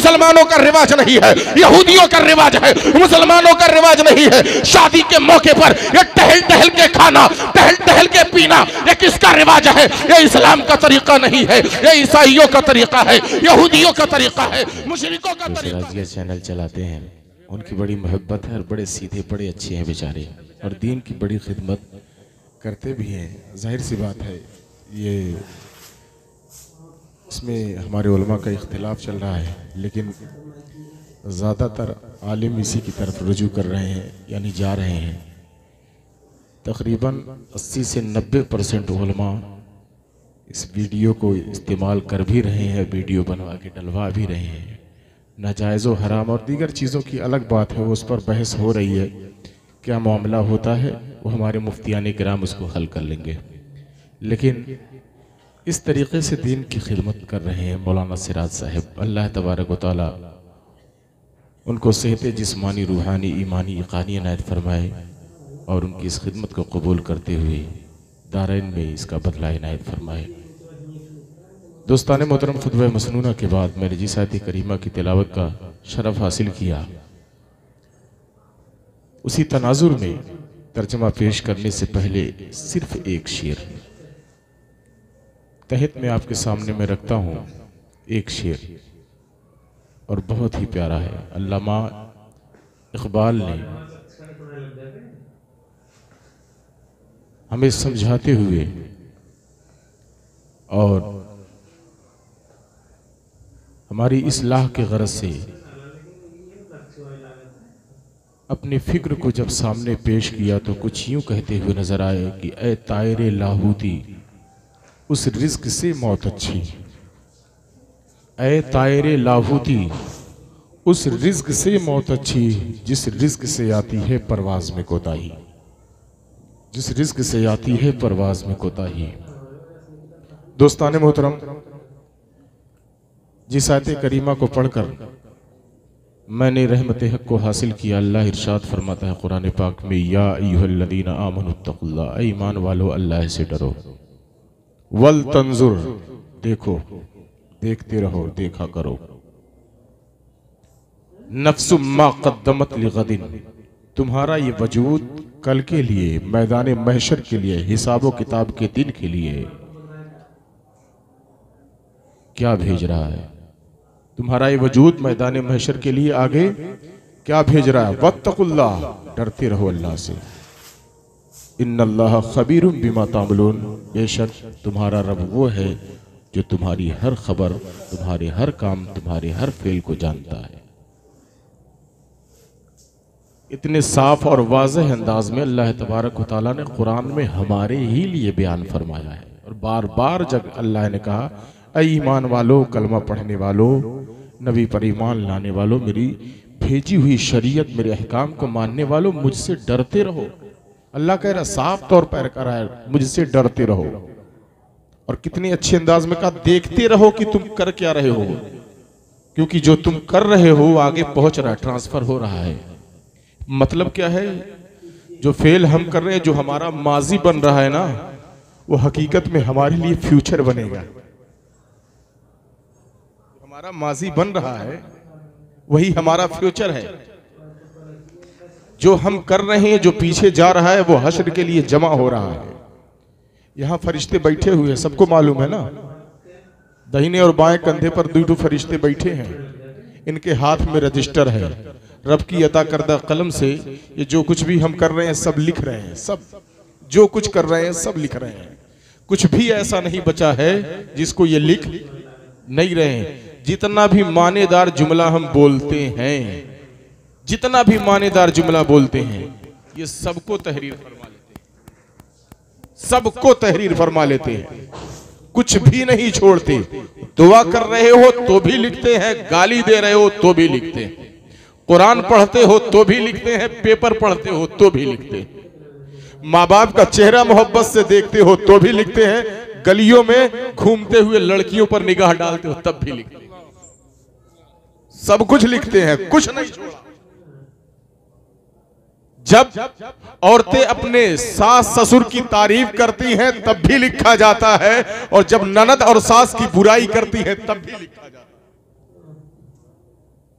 मुसलमानों का रिवाज नहीं है, यहूदियों का रिवाज है, मुसलमानों का रिवाज नहीं है। शादी के मौके पर ये टहल टहल के खाना, टहल टहल के पीना, ये किसका रिवाज है? ये इस्लाम का तरीका नहीं है, ये ईसाइयों का तरीका है, यहूदियों का तरीका है, मुशरिकों का तरीका है। चैनल चलाते हैं, उनकी बड़ी मोहब्बत है और बड़े सीधे बड़े अच्छे हैं बेचारे, और दीन की बड़ी खिदमत करते भी हैं। जाहिर सी बात है ये इसमें हमारे उलमा का इख्तिलाफ चल रहा है, लेकिन ज़्यादातर आलिम इसी की तरफ रुजू कर रहे हैं, यानी जा रहे हैं। तकरीबन 80 से 90% उलमा इस वीडियो को इस्तेमाल कर भी रहे हैं, वीडियो बनवा के डलवा भी रहे हैं। नाजायज़ व हराम और दीगर चीज़ों की अलग बात है, उस पर बहस हो रही है, क्या मामला होता है वो हमारे मुफ्तियान किराम उसको हल कर लेंगे। लेकिन इस तरीक़े से दीन की खिदमत कर रहे हैं मौलाना सिराज साहब, अल्लाह तबारक व तआला उनको सेहत जिस्मानी, रूहानी, ईमानी, इक़ानी इनायत फरमाए और उनकी इस खिदमत को कबूल करते हुए दारैन में इसका बदला इनायत फरमाए। दोस्तान मोहतरम, खुतबा मसनूना के बाद मैंने जिस आयत करीमा की तिलावत का शरफ हासिल किया, उसी तनाजुर में तर्जमा पेश करने से पहले सिर्फ एक शेर तहत में आपके सामने मैं रखता हूँ। एक शेर और बहुत ही प्यारा है। अल्लामा इकबाल ने हमें समझाते हुए और हमारी इस्लाह के गरज से अपनी फिक्र को जब सामने पेश किया तो कुछ यूं कहते हुए नजर आए कि ए तायरे लाहूती, उस रिज्क से मौत अच्छी। ए तायरे लाहूती, उस रिज्क से मौत अच्छी, जिस रिज्क से आती है परवाज में कोताही, जिस रिज्क से आती है परवाज में कोताही। दोस्तान मोहतरम, जिस आयत करीमा को पढ़कर मैंने रहमत हक को हासिल किया, अल्लाह इरशाद फरमाता है कुरान पाक में, या अय्युहल्लज़ीना आमनुत्तक़ुल्लाह, ऐ ईमान वालो अल्लाह से डरो, वल तंजुर, देखो, देखते रहो, देखा करो, नफ्सु मा क़द्दमत लिग़दिन, तुम्हारा ये वजूद कल के लिए, मैदान महशर के लिए, हिसाब व किताब के दिन के लिए क्या भेज रहा है। तुम्हारा ये वजूद मैदान महशर के लिए आगे क्या भेज रहा है। वत्तकुल्लाह, डरते रहो अल्लाह से, इन्नल्लाह खबीरुम बिमा तामलून, बेशक तुम्हारा रब वो है जो तुम्हारी हर खबर, तुम्हारे हर काम, तुम्हारे हर फेल को जानता है। इतने साफ और वाज़ेह अंदाज में अल्लाह तबारक व तआला ने कुरान में हमारे ही लिए बयान फरमाया है। और बार बार जब अल्लाह ने कहा, ऐ ईमान वालों, कलमा पढ़ने वालों, नबी पर ईमान लाने वालों, मेरी भेजी हुई शरीयत, मेरे अहकाम को मानने वालों, मुझसे डरते रहो। अल्लाह कह रहा, साफ तौर पर कह रहा है, मुझसे डरते रहो। और कितने अच्छे अंदाज में कहा, देखते रहो कि तुम कर क्या रहे हो, क्योंकि जो तुम कर रहे हो आगे पहुंच रहा है, ट्रांसफर हो रहा है। मतलब क्या है, जो फेल हम कर रहे हैं, जो हमारा माजी बन रहा है ना, वो हकीकत में हमारे लिए फ्यूचर बनेगा। हमारा माजी बन रहा है वही हमारा फ्यूचर है। जो हम कर रहे हैं, जो पीछे जा रहा है, वो हश्र के लिए जमा हो रहा है। यहां फरिश्ते बैठे हुए हैं, सबको मालूम है ना, दाहिने और बाएं कंधे पर दो फरिश्ते बैठे हैं, इनके हाथ में रजिस्टर है। रब की अता करदा कलम से ये जो कुछ भी हम कर रहे हैं सब लिख रहे हैं, सब जो कुछ कर रहे हैं सब लिख रहे हैं। कुछ भी ऐसा नहीं बचा है जिसको ये लिख नहीं रहे हैं। जितना भी मानेदार जुमला हम बोलते हैं, जितना भी मानेदार जुमला बोलते हैं, ये सबको तहरीर फरमा लेते हैं, सबको तहरीर फरमा लेते हैं, कुछ भी नहीं छोड़ते। दुआ कर रहे हो तो भी लिखते हैं, गाली दे रहे हो तो भी लिखते हैं, कुरान पढ़ते हो तो भी लिखते हैं, पेपर पढ़ते हो तो भी लिखते हैं, माँ बाप का चेहरा मोहब्बत से देखते हो तो भी लिखते हैं, गलियों में घूमते हुए लड़कियों पर निगाह डालते हो तब भी लिखते हैं, सब कुछ लिखते हैं, कुछ नहीं छोड़ा। जब औरतें अपने सास ससुर की तारीफ करती हैं तब भी लिखा जाता है, और जब ननद और सास की बुराई करती हैं तब भी लिखा जाता है।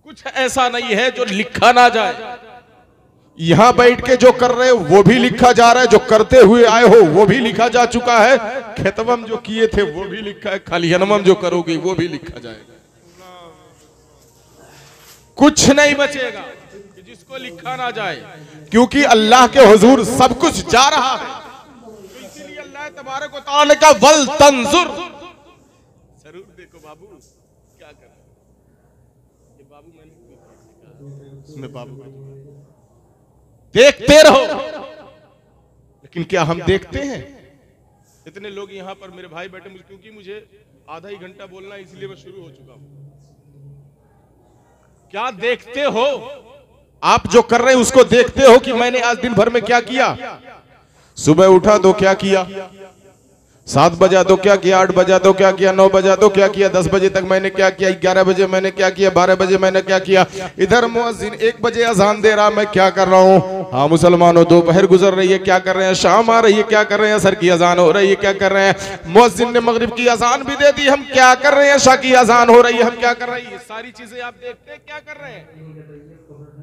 कुछ ऐसा नहीं है जो लिखा ना जाए। यहां बैठ के जो कर रहे हो वो भी लिखा जा रहा है, जो करते हुए आए हो वो भी लिखा जा चुका है, खेतवम जो किए थे वो भी लिखा है, खलिहनवम जो करोगे वो भी लिखा जाएगा। कुछ नहीं बचेगा जिसको लिखा ना जाए, क्योंकि अल्लाह के हुजूर सब कुछ जा रहा है। तो इसीलिए अल्लाह तबारक व तआला ने कहा वल तंजुर, जरूर देखो बाबू क्या कर रहे हैं। ये बाबू मैंने बाबू देखते रहो, लेकिन क्या हम देखते हैं? इतने लोग यहां पर मेरे भाई बैठे, क्योंकि मुझे आधा ही घंटा बोलना है इसलिए मैं शुरू हो चुका हूं। क्या देखते हो? आप जो कर रहे हैं उसको देखते हो कि मैंने आज दिन भर में क्या किया? सुबह उठा तो क्या किया, 7 बजा तो क्या किया, 8 बजा तो क्या किया, 9 बजा तो क्या किया, 10 बजे तक मैंने क्या किया, 11 बजे मैंने क्या किया, 12 बजे मैंने क्या किया। इधर मुअज्जिन 1 बजे अजान दे रहा, मैं क्या कर रहा हूँ? हाँ मुसलमानों, दोपहर गुजर रही है, क्या कर रहे हैं? शाम आ रही है, क्या कर रहे हैं? असर की अजान हो रही है, क्या कर रहे हैं? मुअज्जिन ने मगरिब की अजान भी दे दी, हम क्या कर रहे हैं? इशा की अजान हो रही है, हम क्या कर रहे हैं? ये सारी चीजें आप देखते क्या कर रहे हैं?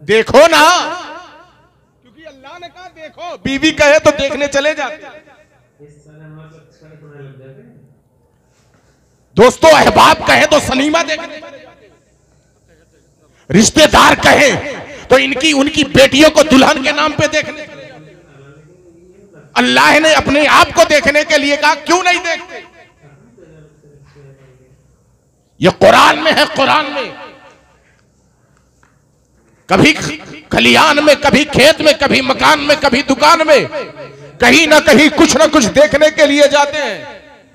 देखो ना, क्योंकि अल्लाह ने कहा देखो, बीवी कहे तो देखने चले जाते। दोस्तों अहबाब कहे तो सनीमा देखने, रिश्तेदार कहे तो इनकी उनकी बेटियों को दुल्हन के नाम पे देखने। अल्लाह ने अपने आप को देखने के लिए कहा, क्यों नहीं देखते? ये कुरान में है, कुरान में। कभी खलियान में, कभी खेत में, कभी मकान में, कभी दुकान में, कहीं ना कहीं कुछ ना कुछ देखने के लिए जाते हैं,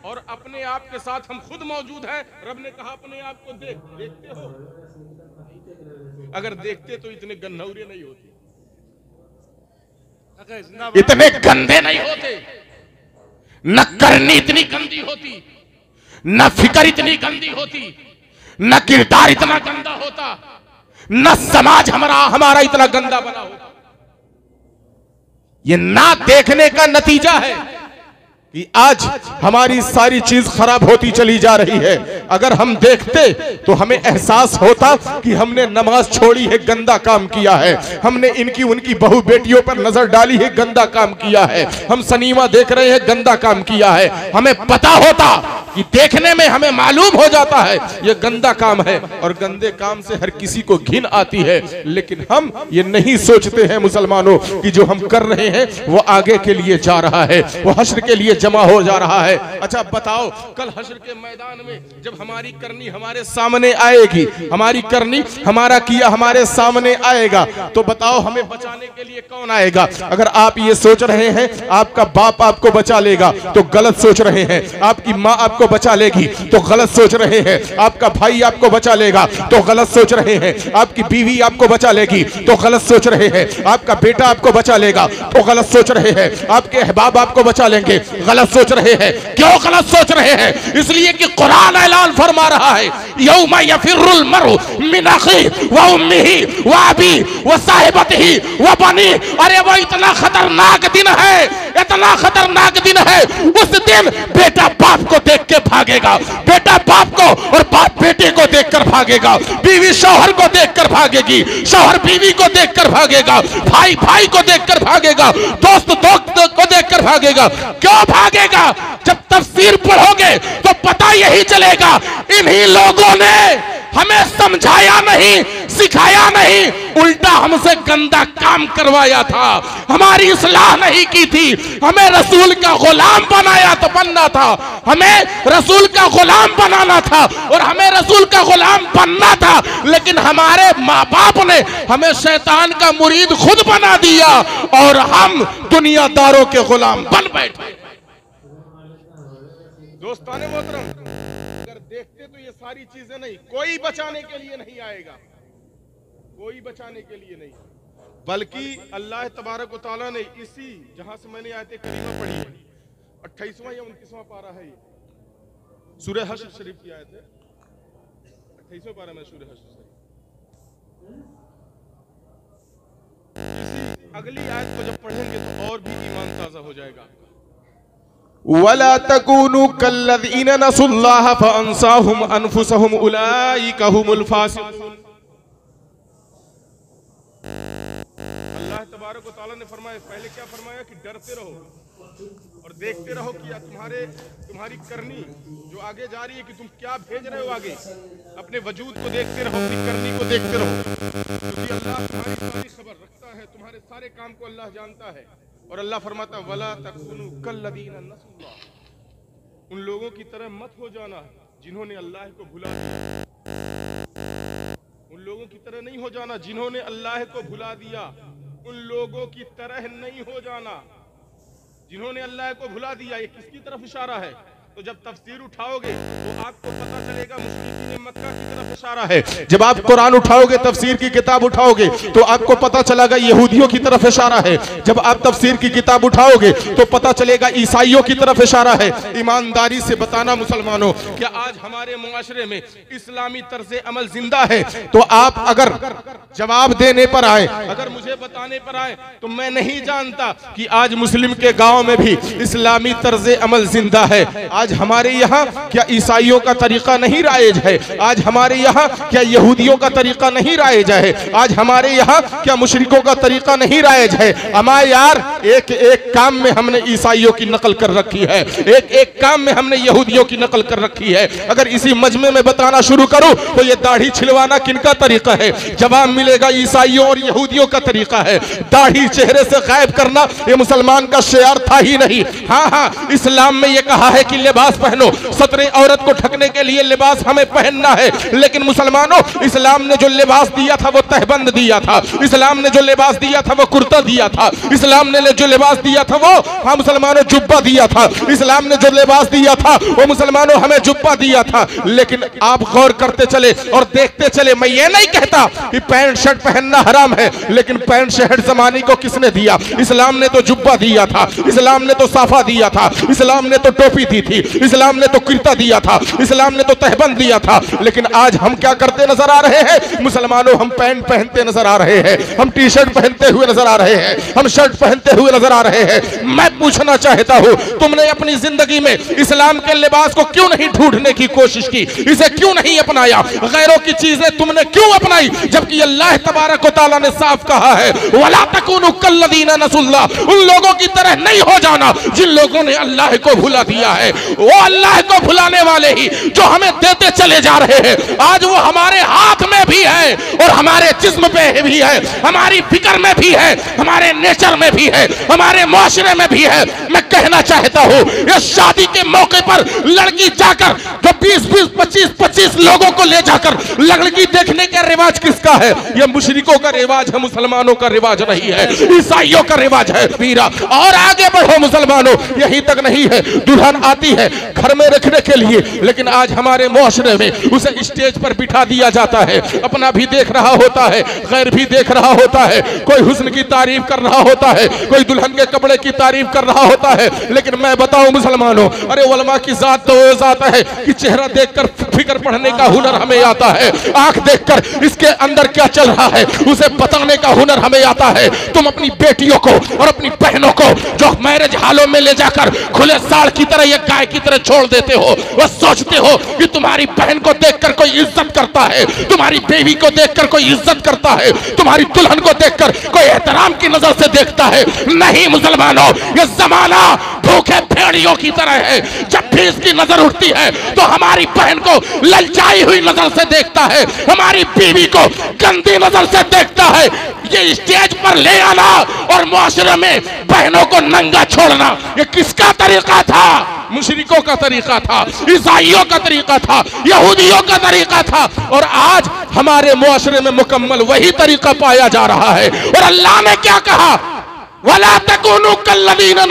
और अपने आप के साथ हम खुद मौजूद हैं। रब ने कहा अपने आप को देखते हो। अगर देखते तो इतने गन्नौरे नहीं होते, इतने गंदे नहीं होते, न करनी इतनी गंदी होती, न फिक्र इतनी गंदी होती, न किरदार इतना गंदा होता, न समाज हमारा इतना गंदा बना होता। ये ना देखने का नतीजा है कि आज हमारी सारी चीज खराब होती चली जा रही है। अगर हम देखते तो हमें एहसास होता कि हमने नमाज छोड़ी है, गंदा काम किया है, हमने इनकी उनकी बहू बेटियों पर नजर डाली है, गंदा काम किया है, हम सनीमा देख रहे हैं, गंदा काम किया है। हमें पता होता कि देखने में हमें मालूम हो जाता है ये गंदा काम है, और गंदे काम से हर किसी को घिन आती है। लेकिन हम ये नहीं सोचते हैं मुसलमानों कि जो हम कर रहे हैं वो आगे के लिए जा रहा है, वो हश्र के लिए जमा हो जा रहा है। अच्छा बताओ, कल हश्र के मैदान में जब हमारी करनी हमारे सामने आएगी, हमारी करनी हमारा किया हमारे सामने आएगा, तो बताओ हमें बचाने के लिए कौन आएगा? अगर आप ये सोच रहे हैं आपका बाप आपको बचा लेगा तो गलत सोच रहे हैं, आपकी माँ आपको बचा लेगी तो गलत सोच रहे हैं, आपका भाई आपको बचा लेगा तो गलत सोच रहे हैं, आपकी बीवी आपको बचा लेगी तो गलत सोच रहे हैं, आपका बेटा आपको बचा लेगा तो गलत सोच रहे हैं, आपके अहबाब आपको बचा लेंगे, गलत सोच रहे हैं। क्यों गलत सोच रहे हैं? इसलिए कि कुरान ऐलान फरमा रहा है यौमा यफिरुल मरउ मिन अखी व उम्मिही व अबी व साहिबतिही व बनी। अरे वो इतना खतरनाक दिन है, इतना खतरनाक दिन है। उस दिन बेटा बाप को देख के भागेगा, बेटा बाप को और बाप बेटे को देखकर भागेगा, बीवी शौहर को देखकर भागेगी, शौहर बीवी को देखकर भागेगा, भाई भाई को देखकर भागेगा, दोस्त दोस्त को देखकर भागेगा। क्यों भागेगा? जब तफसीर पढ़ोगे तो पता यही चलेगा इन्हीं लोगों ने हमें समझाया नहीं, सिखाया नहीं, उल्टा हमसे गंदा काम करवाया था, हमारी इस्लाह नहीं की थी, हमें रसूल का गुलाम बनना था, हमें रसूल का गुलाम बनाना था और हमें रसूल का गुलाम बनना था। लेकिन हमारे माँ बाप ने हमें शैतान का मुरीद खुद बना दिया और हम दुनियादारों के गुलाम बन बैठे। दोस्ताने मोहतरम, अगर देखते तो ये सारी चीजें नहीं, कोई बचाने के लिए नहीं आएगा, कोई बचाने के लिए नहीं, बल्कि अल्लाह तबारक व तआला ने इसी जहां से मैंने आयत करीमा पढ़ी है, 28वां या 29वां पारा है, सूरह हश्र शरीफ की आयत है, 28वां पारा में सूरह हश्र शरीफ। इसी अगली आयत को जब पढ़ेंगे तो और भी ईमान ताजा हो जाएगा। वला तकूनु कल्लज़ीना नसुल्लाह फअंसाहुम अनफुसहुम उलाइका हुमुल फासिकून। अल्लाह तबारक व तआला ने फरमाया, पहले क्या फरमाया कि डरते रहो और देखते रहो कि तुम्हारी करनी जो आगे जा रही है कि तुम क्या भेज रहे हो आगे। अपने वजूद को देखते रहो, अपनी करनी को देखते रहो, क्योंकि अल्लाह तुम्हारी सारी खबर रखता है, तुम्हारे सारे काम को अल्लाह जानता है। और अल्लाह फरमाता है वला तकुनु कल्लदीना नसुल्लाह, उन लोगों की तरह मत हो जाना जिन्होंने अल्लाह को भुला दिया। उन लोगों की तरह नहीं हो जाना जिन्होंने अल्लाह को भुला दिया। उन लोगों की तरह नहीं हो जाना जिन्होंने अल्लाह को भुला दिया। ये किसकी तरफ इशारा है? तो जब तफसीर उठाओगे तो आपको पता चलेगा मुश्रिकीन मक्का की तरफ इशारा है। जब आप कुरान उठाओगे, तफसीर की किताब उठाओगे तो आपको पता चलेगा यहूदियों की तरफ इशारा है। जब आप तफसीर की किताब उठाओगे तो पता चलेगा ईसाइयों की तरफ इशारा है। ईमानदारी से बताना मुसलमानों, क्या आज हमारे मुआशरे में इस्लामी तर्ज अमल जिंदा है? तो आप अगर जवाब देने पर आए, अगर मुझे बताने पर आए, तो मैं नहीं जानता कि आज मुस्लिम के गाँव में भी इस्लामी तर्ज अमल जिंदा है। आज हमारे यहाँ क्या ईसाइयों का तरीका नहीं राइज है? आज हमारे यहाँ क्या यहूदियों का तरीका नहीं राइज है? आज हमारे यहाँ क्या मुशरिकों का तरीका नहीं राइज है? हमारे यार एक एक काम में हमने ईसाइयों की नकल कर रखी है, एक एक काम में हमने यहूदियों की नकल कर रखी है। अगर इसी मजमे में बताना शुरू करूं तो ये दाढ़ी छिलवाना किनका तरीका है? जवाब मिलेगा ईसाइयों और यहूदियों का तरीका है। दाढ़ी चेहरे से गायब करना ये मुसलमान का शेर था ही नहीं। हाँ हाँ, इस्लाम में ये कहा है कि लिबास पहनो, सतरे औरत को ढकने के लिए लिबास हमें पहनना है। लेकिन मुसलमानों, इस्लाम ने जो लिबास दिया था वो तहबंद दिया था। इस्लाम ने जो लिबास दिया था वो कुर्ता दिया था। इस्लाम ने जो लिबास दिया था वो, हाँ मुसलमानों, जुब्बा दिया था। इस्लाम ने जो लिबास दिया था वो मुसलमानों हमें जुब्बा दिया था। लेकिन आप गौर करते चले और देखते चले, मैं ये नहीं कहता कि पैंट शर्ट पहनना हराम है, लेकिन पैंट शर्ट जमाने को किसने दिया? इस्लाम ने तो जुब्बा दिया था, इस्लाम ने तो साफा दिया था, इस्लाम ने तो टोपी दी थी, इस्लाम ने तो कुर्ता दिया था, इस्लाम ने तो तहबंद दिया था। लेकिन आज हम क्या करते नजर आ रहे हैं मुसलमानों? हम पैंट पहनते नजर आ रहे हैं, हम टी शर्ट पहनते हुए नजर आ रहे हैं, हम शर्ट पहनते हुए नजर आ रहे हैं। मैं पूछना चाहता हूं, तुमने अपनी जिंदगी में इस्लाम के लिबास को क्यों नहीं ढूंढने की कोशिश की? इसे क्यों नहीं अपनाया? गैरों की चीजें तुमने क्यों अपनाई, जबकि अल्लाह तबारक व तआला ने साफ कहा है वला तकुनु कल्लदीना नसुल्लाह, उन लोगों की तरह नहीं हो जाना जिन लोगों ने अल्लाह को भुला दिया है। वो अल्लाह को भुलाने वाले ही जो हमें देते चले जा रहे हैं, आज वो हमारे हाथ में भी है और हमारे जिस्म पे भी है, हमारी फिक्र में भी है, हमारे नेचर में भी है, हमारे मुआशरे में भी है। मैं कहना चाहता हूँ, ये शादी के मौके पर लड़की जाकर जो 20-20, 25-25 लोगों को ले जाकर लड़की देखने का रिवाज किसका है? ये मुशरिकों का रिवाज है, मुसलमानों का रिवाज नहीं है, ईसाइयों का रिवाज है। पीरा और आगे बढ़ो मुसलमानों, यही तक नहीं है, दुल्हन आती है घर में रखने के लिए, लेकिन आज हमारे मुआशरे में उसे स्टेज पर बिठा दिया जाता है। अपना भी देख रहा होता है, गैर भी देख रहा होता है, कोई हुस्न की तारीफ कर रहा होता है, कोई दुल्हन के कपड़े की तारीफ कर रहा होता है। लेकिन मैं बताऊं मुसलमानों, अरे उलमा की जात तो वो जात है कि चेहरा देखकर फिक्र पढ़ने का हुनर हमें आता है, आंख देखकर इसके अंदर क्या चल रहा है उसे बताने का हुनर हमें आता है। तुम अपनी बेटियों को और अपनी बहनों को जो मैरिज हालों में ले जाकर खुले साड़ की तरह या गाय की तरह छोड़ देते हो, वो सोचते हो कि तुम्हारी बहन को देखकर कोई इज्जत करता है, तुम्हारी बेबी को देखकर कोई इज्जत करता है, तुम्हारी दुल्हन को देखकर कोई एहतराम की नजर से देखता है। नहीं मुसलमानों, ये जमाना भूखे भेड़ियों की तरह है। जब भी इसकी नजर उठती है तो हमारी बहन को ललचाई हुई नजर से देखता है, हमारी बीवी को गंदी नजर से देखता है। ये स्टेज पर ले आना और मुआशरे में बहनों को नंगा छोड़ना, ये किसका तरीका था? मुशरिकों का तरीका था, ईसाइयों का तरीका था, यहूदियों का तरीका था। और आज हमारे मुआशरे में मुकम्मल वही तरीका पाया जा रहा है। और अल्लाह ने क्या कहा? वला तकुनु कल्लदीना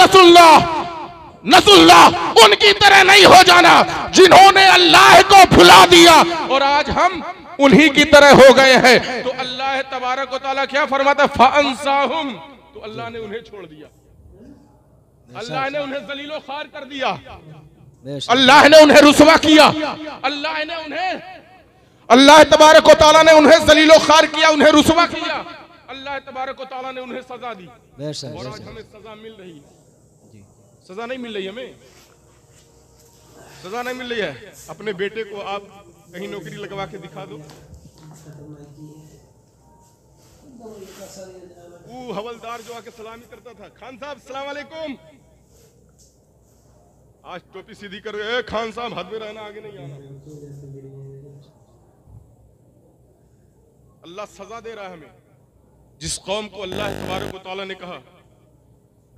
नसुल्लाह, उनकी तरह नहीं हो जाना जिन्होंने अल्लाह को भुला दिया। और आज हम उन्हीं की तरह हो गए हैं। तो अल्लाह तबारक व तआला क्या फरमाता है? फअंसाहुम, तो अल्लाह ने उन्हें छोड़ दिया, अल्लाह ने उन्हें जलीलो खार कर दिया, अल्लाह ने उन्हें रुसवा किया, अल्लाह तबारक व तआला ने उन्हें जलीलो खार किया, उन्हें रुसवा किया, अल्लाह तबारक व तआला ने उन्हें सजा दी। और आज हमें सजा मिल रही है। सजा नहीं मिल रही, हमें सजा नहीं मिल रही है। अपने बेटे को आप कहीं नौकरी लगवा के दिखा दो, वो हवलदार जो आके सलामी करता था, खान साहब सलाम अलैकुम, आज टोपी सीधी कर गए, खान साहब हद में रहना, आगे नहीं आना। अल्लाह सजा दे रहा है हमें। जिस कौम को अल्लाह तबारक व तआला ने कहा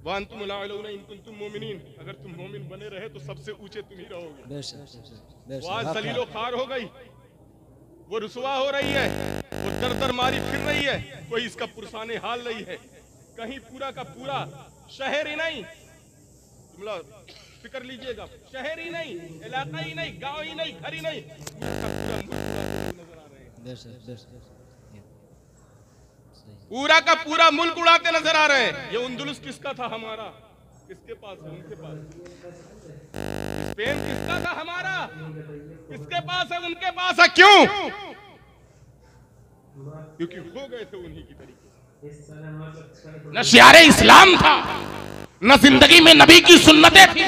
वांतुम ला अलौना इन कुंतुम मोमिनीन, अगर तुम मोमिन बने रहे तो सबसे ऊंचे तुम ही रहोगे। वो आज जलीलो खार हो गई, वो रुसवा हो रही है, वो दर दर मारी फिर रही है, कोई इसका पुरसाने हाल नहीं है। कहीं पूरा का पूरा शहर ही नहीं, तुम लोग फिक्र लीजिएगा, शहर ही नहीं, इलाका ही नहीं, गांव ही नहीं, घर ही नहीं, पूरा का पूरा मुल्क उड़ाते नजर आ रहे हैं। ये उंदुलुस किसका था? हमारा। किसके पास है? उनके पास। स्पेन किसका था? हमारा। किसके पास है? उनके पास है। क्यों? क्योंकि हो गए थे उन्हीं की तरीके। न शियारे इस्लाम था, न जिंदगी में नबी की सुन्नतें थी।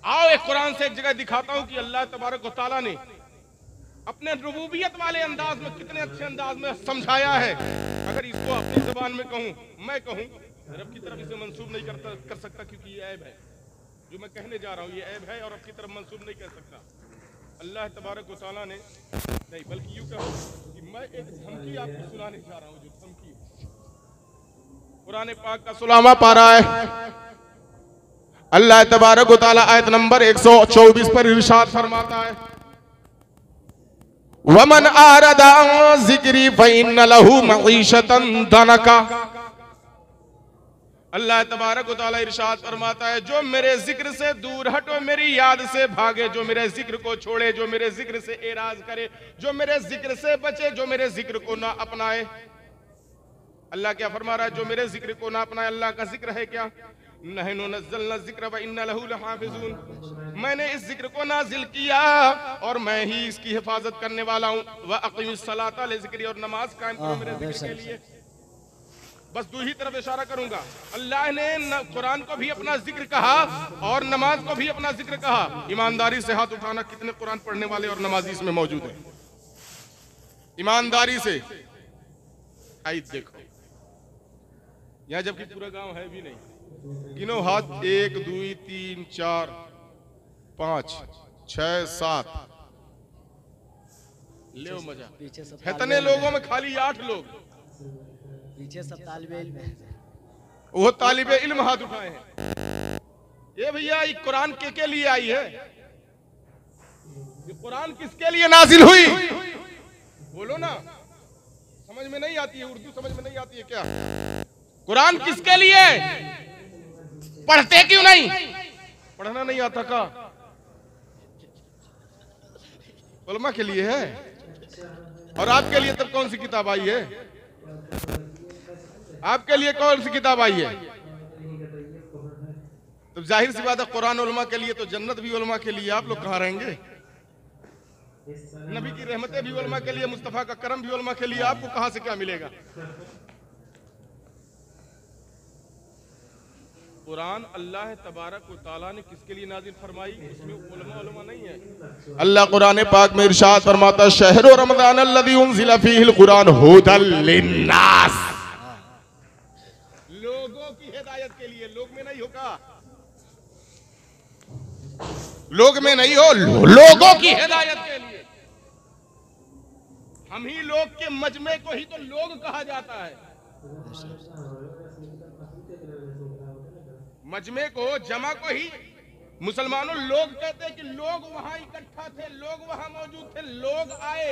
आओ एक कुरान से एक जगह दिखाता हूं कि अल्लाह तबारक व तआला ने अपने रुबूबियत वाले अंदाज में कितने अच्छे अंदाज में समझाया है। अगर इसको अपनी जुबान में कहूं, मैं कहूं, रब की तरफ इसे मंसूब नहीं कर सकता, क्योंकि ये ऐब है। जो मैं कहने जा रहा हूं ये ऐब है और रब की तरफ मंसूब नहीं कर सकता। अल्लाह तबारक व तआला ने नहीं, बल्कि यूं कहो कि मैं एक धमकी आपको सुनाने जा रहा हूं। जो धमकी कुरान पाक का 16वां पारा है। अल्लाह तबारक व तआला आयत नंबर 124 पर इरशाद फरमाता है, वमन आरदा जिक्री फइन्न लहू मईशतन दनका। अल्लाह तबारक व तआला इरशाद फरमाता है, जो मेरे जिक्र से दूर हटो, मेरी याद से भागे, जो मेरे जिक्र को छोड़े, जो मेरे जिक्र से एराज करे, जो मेरे जिक्र से बचे, जो मेरे जिक्र को ना अपनाए। अल्लाह क्या फरमा रहा है? जो मेरे जिक्र को ना अपनाए। अल्लाह का जिक्र है क्या? नहनु नज़्ज़लना ज़िक्र व इन्ना लहू लहाफ़िज़ून। मैंने इस जिक्र को नाजिल किया और मैं ही इसकी हिफाजत करने वाला हूँ। व अक़ीमिस सलाता लिज़िक्री, और नमाज कायम करो मेरे जिक्र के लिए। बस दो ही तरफ इशारा करूंगा। अल्लाह ने कुरान को भी अपना जिक्र कहा और नमाज को भी अपना जिक्र कहा। ईमानदारी से हाथ उठाना, कितने कुरान पढ़ने वाले और नमाजी इसमें मौजूद हैं? ईमानदारी से आई देखो, यहाँ जबकि पूरा गांव है भी नहीं। गिनो हाथ, 1 2 3 4 5 6 7। ले मजा। इतने लोगों में खाली 8 लोग, पीछे सब तालिबे इल्म है। वो तालिबे इल्म हाथ उठाए हैं। ये भैया ये कुरान के लिए आई है? ये कुरान किसके लिए नाजिल हुई? बोलो ना, समझ में नहीं आती है? उर्दू समझ में नहीं आती है क्या? कुरान किसके लिए? पढ़ते क्यों नहीं? पढ़ना नहीं आता का? उलमा के लिए है। और आपके लिए तब कौन सी किताब आई है? आपके लिए कौन सी किताब आई है? तो जाहिर सी बात है, कुरान उलमा के लिए तो जन्नत भी उलमा के लिए। आप लोग कहाँ रहेंगे? नबी की रहमतें भी उलमा के लिए, मुस्तफा का करम भी उलमा के लिए। आपको कहां से क्या मिलेगा? कुरान अल्लाह तबारक व तआला ने किसके लिए नाजिल फरमाई? उसमें उलमा नहीं है। अल्लाह कुरान पाक में इरशाद फरमाता, शहर रमजान अल्लज़ी उनज़िला फ़ीहिल कुरान हुदल लिन्नास। लोगों की हिदायत के लिए। लोग में नहीं होगा, लोग में नहीं हो, लोगों की हिदायत के लिए। हम ही लोग के मजमे को ही तो लोग कहा जाता है। मजमे को, जमा को ही मुसलमानों लोग कहते हैं कि लोग वहां इकट्ठा थे, लोग वहां मौजूद थे, लोग आए।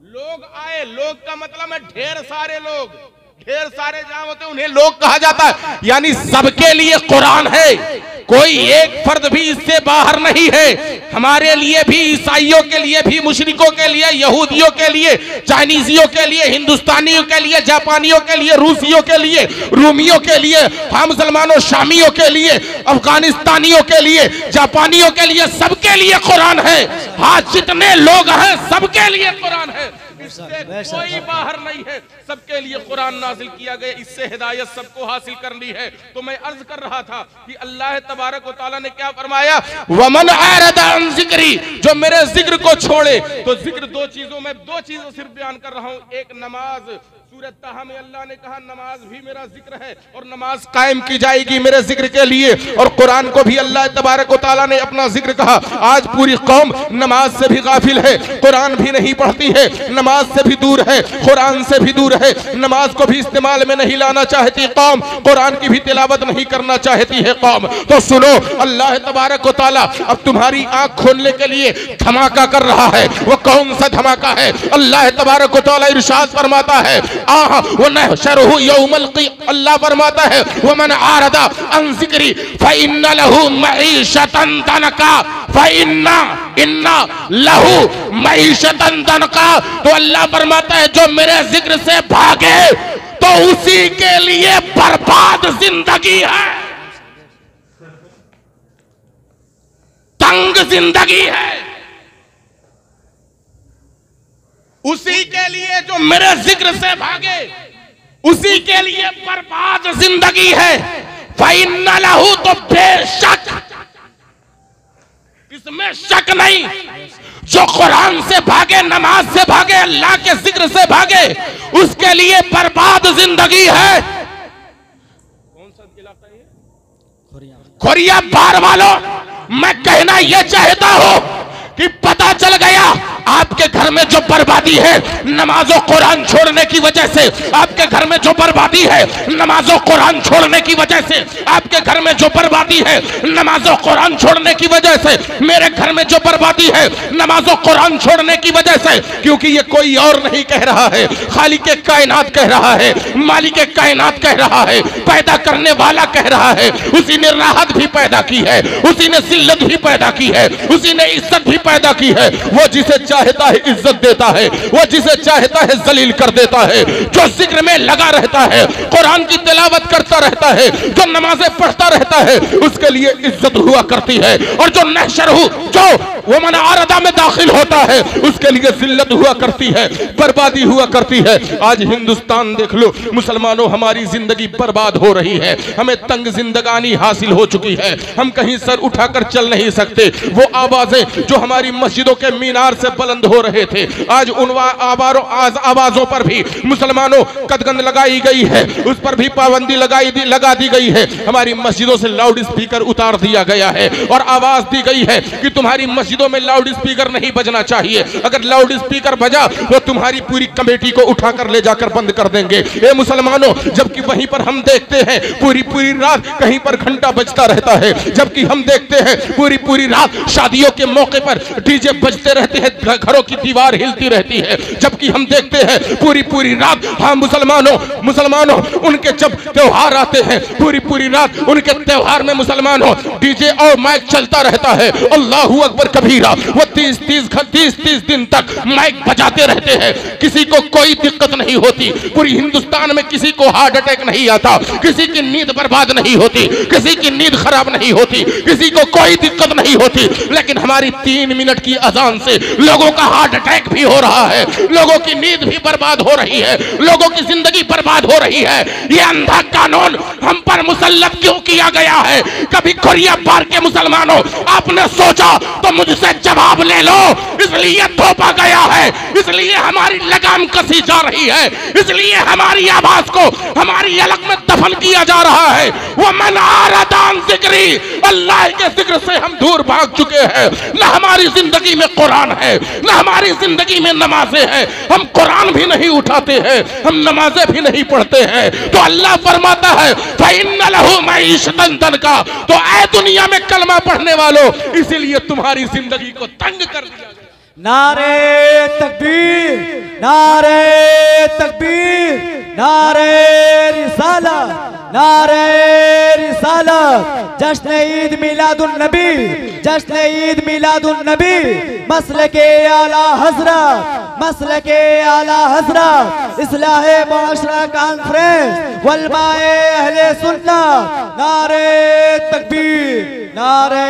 लोग आए, लोग का मतलब है ढेर सारे लोग। ढेर सारे जहां होते हैं उन्हें लोग कहा जाता है। यानी सबके लिए कुरान है, कोई एक फर्द भी इससे बाहर नहीं है। हमारे लिए भी, ईसाइयों के लिए भी, मुशरिकों के लिए, यहूदियों के लिए, चाइनीजियों के लिए, हिंदुस्तानियों के लिए, जापानियों के लिए, रूसियों के लिए, रूमियों के लिए, हम मुसलमानों शामियों के लिए, अफगानिस्तानियों के लिए, जापानियों के लिए, सबके लिए कुरान है। हाँ, जितने लोग हैं सबके लिए कुरान है। बेशक। कोई बाहर नहीं है, सबके लिए कुरान नाजिल किया गया, इससे हिदायत सबको हासिल करनी है। तो मैं अर्ज कर रहा था कि अल्लाह तबारक व तआला ने क्या फरमाया, वमन आरदा अन जिक्री, जो मेरे जिक्र को छोड़े। तो जिक्र दो चीजों में, दो चीजों सिर्फ बयान कर रहा हूं। एक नमाज, सूरह ताहा में अल्लाह ने कहा नमाज भी मेरा जिक्र है और नमाज कायम की जाएगी मेरे जिक्र के लिए। और कुरान को भी अल्लाह तबारक व तआला ने अपना जिक्र कहा। आज पूरी कौम नमाज से भी गाफिल है, कुरान भी नहीं पढ़ती है, नमाज से भी दूर है, कुरान से भी दूर है, नमाज को भी इस्तेमाल में नहीं लाना चाहती कौम, कुरान की भी तिलावत नहीं करना चाहती है कौम। तो सुनो, अल्लाह तबारक व तआला अब तुम्हारी आंख खोलने के लिए धमाका कर रहा है। वो कौन सा धमाका है? अल्लाह तबारक व तआला इरशाद फरमाता है, अल्लाह फरमाता है वमन आरदा अन जिक्री फइन्ना लहू मईशतन दनका, इन्ना लहू मईशतन दनका। तो अल्लाह फरमाता है जो मेरे जिक्र से भागे तो उसी के लिए बर्बाद जिंदगी है, तंग जिंदगी है। उसी के लिए जो मेरे जिक्र से भागे उसी के लिए बर्बाद जिंदगी है। फइन्ना लहू, तो बेशक, इसमें शक नहीं, जो कुरान से भागे, नमाज से भागे, अल्लाह के जिक्र से भागे, उसके लिए बर्बाद जिंदगी है। कौन सा इलाका है? खोरिया बार वालों, मैं कहना यह चाहता हूं कि पता चल गया आपके घर में जो बर्बादी है नमाजों कुरान छोड़ने की वजह से, आपके घर में जो बर्बादी है नमाजों कुरान छोड़ने की वजह से, आपके घर में जो बर्बादी है नमाजों कुरान छोड़ने की वजह से, मेरे घर में जो बर्बादी है नमाजों कुरान छोड़ने की वजह से। क्योंकि ये कोई और नहीं कह रहा है, खालिक कायनात कह रहा है, मालिक कायनात कह रहा है, पैदा करने वाला कह रहा है। उसी ने राहत भी पैदा की है, उसी ने जिल्लत भी पैदा की है, उसी ने इज्जत भी पैदा की है। वो जिसे चाहता है इज्जत देता है, वो जिसे चाहता है जलील कर देता है। जो जिक्र में लगा रहता है, कुरान की तिलावत करता रहता है, जो नमाजें पढ़ता रहता है, उसके लिए इज्जत हुआ करती है। और जो नहशरहू, जो वो मन आरदा में दाखिल होता है, उसके लिए जिल्लत हुआ करती है, बर्बादी हुआ करती है। आज हिंदुस्तान देख लो मुसलमानों, हमारी जिंदगी बर्बाद हो रही है, हमें तंग जिंदगानी हासिल हो चुकी है, हम कहीं सर उठाकर चल नहीं सकते। वो आवाजें जो हमारी मस्जिदों के मीनार से बुलंद हो रहे थे, आज उन आवाजों पर भी मुसलमानों कदगन लगाई गई है, उस पर भी पाबंदी लगा दी गई है। हमारी मस्जिदों से लाउड स्पीकर उतार दिया गया है और आवाज दी गई है कि तुम्हारी मस्जिदों में लाउड स्पीकर नहीं बजना चाहिए, अगर लाउड स्पीकर बजा तो तुम्हारी पूरी कमेटी को उठाकर ले जाकर बंद कर देंगे। ए मुसलमानों, जबकि वहीं पर हम देखते हैं पूरी पूरी रात कहीं पर घंटा बजता रहता है, जबकि हम देखते हैं पूरी पूरी रात शादियों के मौके पर डीजे बजते रहते हैं, घरों की दीवार हिलती रहती है, जबकि हम देखते हैं पूरी पूरी रात, हाँ मुसलमानों उनके जब त्योहार आते हैं पूरी पूरी रात उनके त्योहार में मुसलमानों डीजे और माइक चलता रहता है। अल्लाहू अकबर कबीरा, वो 30 दिन तक माइक बजाते रहते हैं, किसी को कोई दिक्कत नहीं होती। पूरी हिंदुस्तान में किसी को हार्ट अटैक नहीं आता, किसी की नींद बर्बाद नहीं होती, किसी की नींद खराब नहीं होती, किसी को कोई दिक्कत नहीं होती। लेकिन हमारी 3 मिनट की अजान से लोगों का हार्ट अटैक भी हो रहा है, लोगों की नींद भी बर्बाद हो रही है, लोगों की जिंदगी बर्बाद हो रही है। ये अंधा कानून हम पर मुसल्लत क्यों किया गया है? कभी खोरिया बार के मुसलमानों, आपने सोचा तो मुझसे जवाब ले लो। इसलिए थोपा गया है, इसलिए हमारी लगाम कसी जा रही है, इसलिए हमारी आवाज को हमारी अलग में दफन किया जा रहा है। वो मन आरदान जिक्री, अल्लाह के जिक्र से हम दूर भाग चुके हैं। न हमारी जिंदगी में कुरान है, न हमारी जिंदगी में नमाजें हैं, हम कुरान भी नहीं उठाते हैं, हम नमाजें भी नहीं पढ़ते हैं। तो अल्लाह फरमाता है फइन्ना लहू मईशतन दनका, तो ऐ दुनिया में कलमा पढ़ने वालों, इसीलिए तुम्हारी जिंदगी को तंग कर दिया गया। नारे तकबीर, नारे तकबीर, नारे रिसालत, नारे रिसालत, जश्न ईद मिलादुन नबी, जश्न ईद मिलादुन नबी, मसलके आला हजरत, मसलके आला हजरत, इस्लाहे मुआशरा कॉन्फ्रेंस, वलमाए अहले सुन्नत, नारे तकबीर, नारे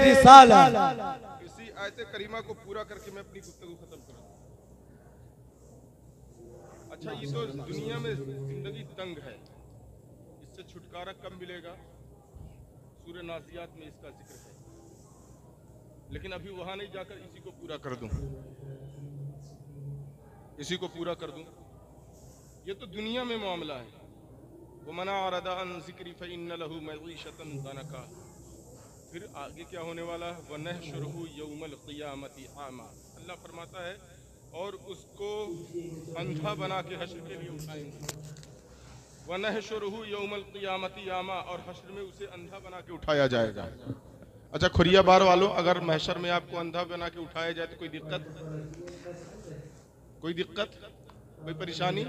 रिसालत। इसी आयत करीमा को पूरा करके मैं अपनी गुफ्तगू खत्म करूं। अच्छा, ये तो दुनिया में जिंदगी तंग है, इससे छुटकारा कब मिलेगा? सूरह नाज़ियात में इसका जिक्र है, लेकिन अभी वहां नहीं जाकर इसी को पूरा कर दूं, इसी को पूरा कर दूं। ये तो दुनिया में मामला है। वो मना अरदा अन ज़िक्री फ़इन्न लहू मईशतन दनका। फिर आगे क्या होने वाला है? वनहशुरहु यौमल क़ियामति आमा। अल्लाह फरमाता है और उसको अंधा बना के हश्र के लिए उठाएंगे। वनहशुरहु यौमल क़ियामति आमा, और हश्र में उसे अंधा बना के उठाया जाएगा। अच्छा खुरिया बार वालों, अगर महशर में आपको अंधा बना के उठाया जाए तो कोई दिक्कत? कोई दिक्कत, कोई परेशानी?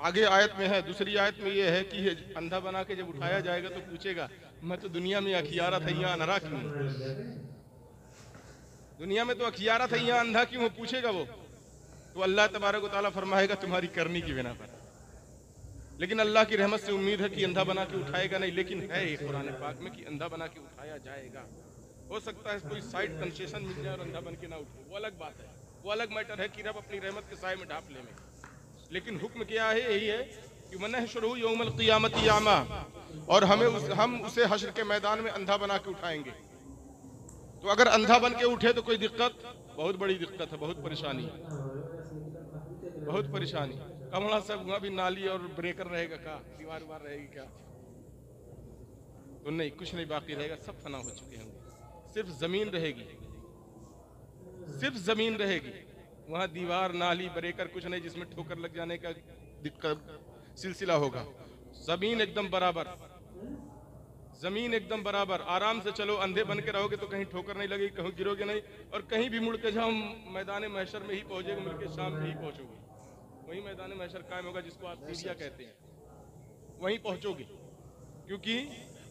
आगे आयत में है, दूसरी आयत में ये है कि ये अंधा बना के जब उठाया जाएगा तो पूछेगा, मैं तो दुनिया में अखियारा था, यहाँ अनरा क्यों? दुनिया में तो अखियारा था, यहाँ अंधा क्यों? पूछेगा वो। तो अल्लाह तबारक व तआला फरमाएगा तुम्हारी करनी की बिना पर। लेकिन अल्लाह की रहमत से उम्मीद है कि अंधा बना के उठाएगा नहीं, लेकिन है ये कुरान पाक में कि अंधा बना के उठाया जाएगा। हो सकता है कोई साइड कंसेशन मिल जाए और अंधा बन के ना उठे, वो अलग बात है, वो अलग मैटर है कि रब अपनी रहमत के साए में ढाप ले में। लेकिन हुक्म क्या है? यही है कि वनहशुरहु यौमल क़ियामति आमा, और हम उसे हश्र के मैदान में अंधा बना के उठाएंगे। तो अगर अंधा बन के उठे तो कोई दिक्कत? बहुत बड़ी दिक्कत है, बहुत परेशानी, बहुत परेशानी। कमला साहब वहाँ भी नाली और ब्रेकर रहेगा क्या? दीवार उवार रहेगी क्या? तो नहीं, कुछ नहीं बाकी रहेगा, सब फना हो चुके होंगे। सिर्फ जमीन रहेगी, सिर्फ जमीन रहेगी। वहाँ दीवार नाली ब्रेकर कुछ नहीं जिसमें ठोकर लग जाने का दिक्कत सिलसिला होगा। जमीन एकदम बराबर, जमीन एकदम बराबर। आराम से चलो, अंधे बन के रहोगे तो कहीं ठोकर नहीं लगेगी, कहीं गिरोगे नहीं, और कहीं भी मुड़ के जाओ मैदान महशर में ही पहुंचोगे, मुड़ के शाम में ही पहुंचोगे। वही मैदान महशर कायम होगा जिसको आप सीरिया कहते हैं, वहीं पहुंचोगे। क्योंकि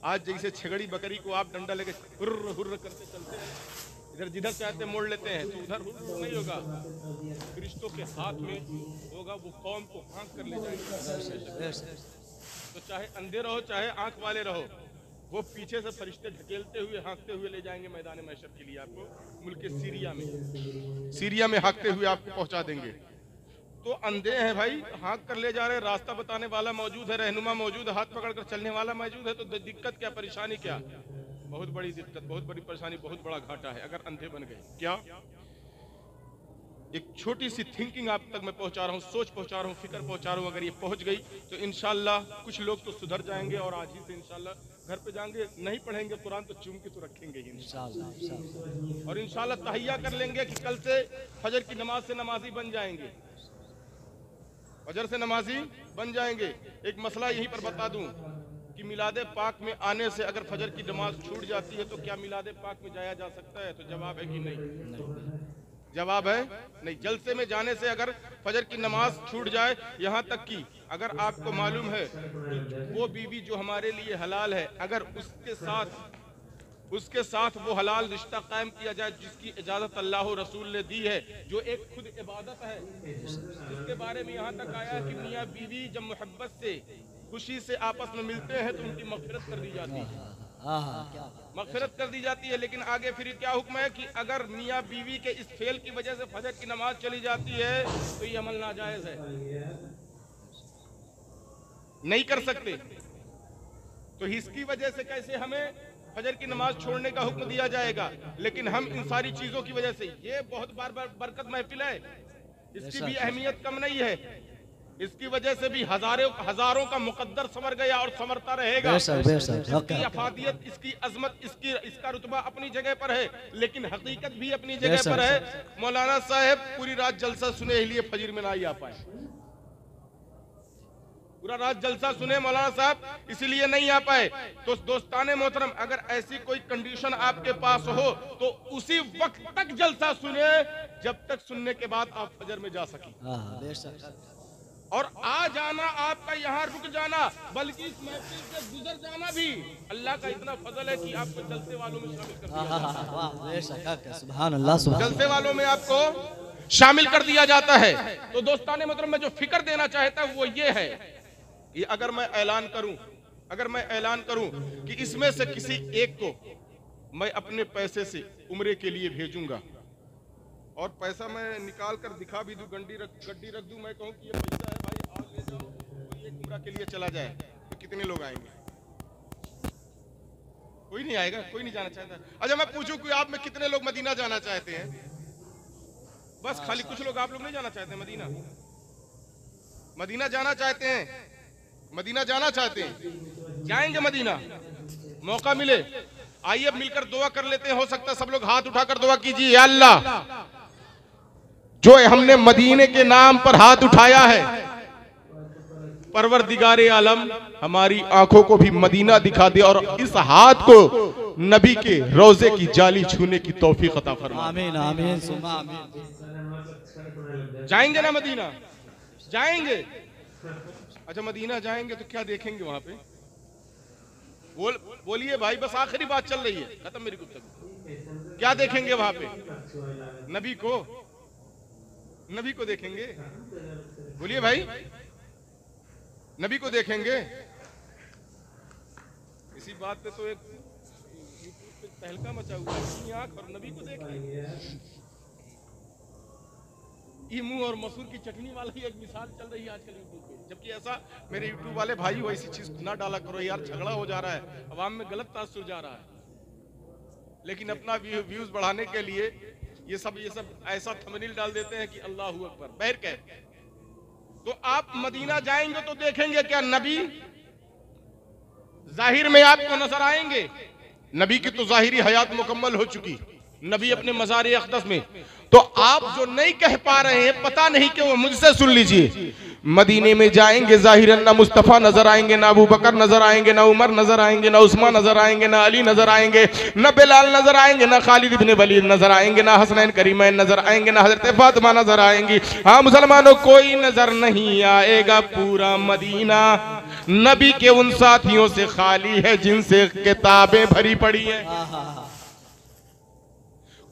आज जैसे छगड़ी बकरी को आप डंडा लेके हुर्र हुर्र करते चलते हैं, इधर जिधर चाहते मोड़ लेते हैं, तो उधर नहीं होगा, फरिश्तों के हाथ में होगा, वो कौम को हाँक कर ले जाएंगे। तो चाहे अंधे रहो चाहे आंख वाले रहो, वो पीछे से फरिश्ते ढकेलते हुए हाँकते हुए ले जाएंगे मैदान महशर के लिए आपको, मुल्क सीरिया में हाँकते हुए आपको पहुंचा देंगे। तो अंधे हैं भाई, हाँक कर ले जा रहे, रास्ता बताने वाला मौजूद है, रहनुमा मौजूद है, हाथ पकड़ कर चलने वाला मौजूद है, तो दिक्कत क्या, परेशानी क्या? बहुत बड़ी दिक्कत, बहुत बड़ी परेशानी, बहुत बड़ा घाटा है अगर अंधे बन गए। क्या? एक छोटी सी थिंकिंग आप तक मैं पहुंचा रहा हूँ, सोच पहुंचा रहा हूँ, फिक्र पहुंचा रहा हूँ। अगर ये पहुंच गई तो इंशाल्लाह कुछ लोग तो सुधर जाएंगे, और आज ही से इंशाल्लाह घर पे जाएंगे, नहीं पढ़ेंगे कुरान तो चूम के तो रखेंगे ही इंशाल्लाह, और इंशाल्लाह तहैया कर लेंगे कि कल से फजर की नमाज से नमाजी बन जाएंगे, फजर से नमाजी बन जाएंगे। एक मसला यहीं पर बता दूं कि मिलादे पाक में आने से अगर फजर की नमाज छूट जाती है तो क्या मिलादे पाक में जाया जा सकता है? तो जवाब है कि नहीं, जवाब है नहीं। जलसे में जाने से अगर फजर की नमाज छूट जाए, यहाँ तक कि अगर आपको मालूम है वो बीवी जो हमारे लिए हलाल है, अगर उसके साथ वो हलाल रिश्ता कायम किया जाए जिसकी इजाजत अल्लाह और रसूल ने दी है, जो एक खुद इबादत है, जिसके बारे में यहाँ तक आया कि मियाँ बीवी जब मोहब्बत से खुशी से आपस में मिलते हैं तो उनकी मग़फ़िरत कर दी जाती है, मग़फ़िरत कर दी जाती है। लेकिन आगे फिर क्या हुक्म है कि अगर मियाँ बीवी के इस फेल की वजह से फजर की नमाज चली जाती है तो ये अमल नाजायज है, नहीं कर सकते। तो इसकी वजह से कैसे हमें फजर की नमाज छोड़ने का हुक्म दिया जाएगा? लेकिन हम इन सारी चीजों की वजह से, ये बहुत बार बरकत महफिल है, इसकी भी अहमियत कम नहीं है, इसकी वजह से भी हजारों का मुकद्दर संवर गया और संवरता रहेगा। इसकी अफादियत, इसकी अजमत, इसका रुतबा अपनी जगह पर है, लेकिन हकीकत भी अपनी जगह पर है। मौलाना साहब पूरी रात जलसा सुने इसलिए फजर में ना ही आ पाए, पूरा रात जलसा सुने मौलाना साहब इसलिए नहीं आ पाए। तो दोस्ताने मोहतरम, अगर ऐसी कोई कंडीशन आपके पास हो तो उसी वक्त तक जलसा सुने जब तक सुनने के बाद आप फजर में जा सकें। और आ जाना आपका यहाँ रुक जाना, बल्कि इस महफिल से गुजर जाना भी अल्लाह का इतना फजल है कि आपको जलसे वालों में शामिल कर दिया, सुभान अल्लाह, जलसे वालों में आपको शामिल कर दिया जाता है। तो दोस्ताने मोहतरम, मैं जो फिक्र देना चाहता हूँ वो ये है, ये अगर मैं ऐलान करूं कि इसमें से किसी एक को मैं अपने पैसे से उम्रे के लिए भेजूंगा, और पैसा मैं निकाल कर दिखा भी दूं, गड्डी रख दूं, मैं कहूं कि ये पैसा है भाई, आज ले जाओ, कोई एक उम्रा के लिए चला जाए, तो कितने लोग आएंगे? कोई नहीं आएगा, कोई नहीं जाना चाहता। अच्छा मैं पूछूं कि आप में कितने लोग मदीना जाना चाहते हैं? बस खाली कुछ लोग, आप लोग नहीं जाना चाहते मदीना? मदीना जाना चाहते हैं, मदीना जाना चाहते हैं, जाएंगे मदीना, मौका मिले। आइए अब मिलकर दुआ कर लेते हैं। हो सकता है सब लोग हाथ उठाकर दुआ कीजिए। या अल्लाह, जो हमने मदीने के नाम पर हाथ उठाया है, परवरदिगारे आलम हमारी आंखों को भी मदीना दिखा दे और इस हाथ को नबी के रोजे की जाली छूने की तौफीक अता फरमा। आमीन आमीन सुम्मा आमीन। जाएंगे ना मदीना? जाएंगे। अच्छा मदीना जाएंगे तो क्या देखेंगे वहां पे? बोलिए भाई, बस आखिरी बात चल रही है, खत्म मेरी गुफ्तगू। क्या देखेंगे वहां पे? नबी को, नबी को देखेंगे। बोलिए भाई, नबी को देखेंगे। इसी बात पे तो एक तहलका मचा हुआ है, आंख और नबी को देखेंगे। ये मुंह और मसूर की चटनी वाला ही एक मिसाल चल रही है आजकल यूट्यूब पे, जबकि ऐसा मेरे यूट्यूब वाले भाई हो ऐसी चीज ना डाला करो यार, झगड़ा हो जा रहा है, अवाम में गलत तासुर जा रहा है। लेकिन अपना व्यूज बढ़ाने के लिए ये सब ऐसा थंबनेल डाल देते हैं कि अल्लाहू अकबर। बहर कह तो आप मदीना जाएंगे तो देखेंगे क्या नबी? जाहिर में आपको नजर आएंगे। नबी की तो जाहिरी हयात मुकम्मल हो चुकी, नबी अपने मज़ार अक़दस में। तो आप जो नहीं कह पा रहे हैं, पता नहीं क्यों, वो मुझसे सुन लीजिए। मदीने में जाएंगे, जाहिरन ना मुस्तफ़ा नजर आएंगे, ना अबू बकर नजर आएंगे, ना उमर नजर आएंगे, ना उस्मान नजर आएंगे, ना अली नजर आएंगे, ना बिलाल नजर आएंगे, ना खालिद इब्न वलीद नजर आएंगे, ना हसनैन करीमैन नजर आएंगे, ना हजरत फातिमा नजर आएंगी। हाँ मुसलमानों, कोई नजर नहीं आएगा। पूरा मदीना नबी के उन साथियों से खाली है जिनसे किताबें भरी पड़ी है।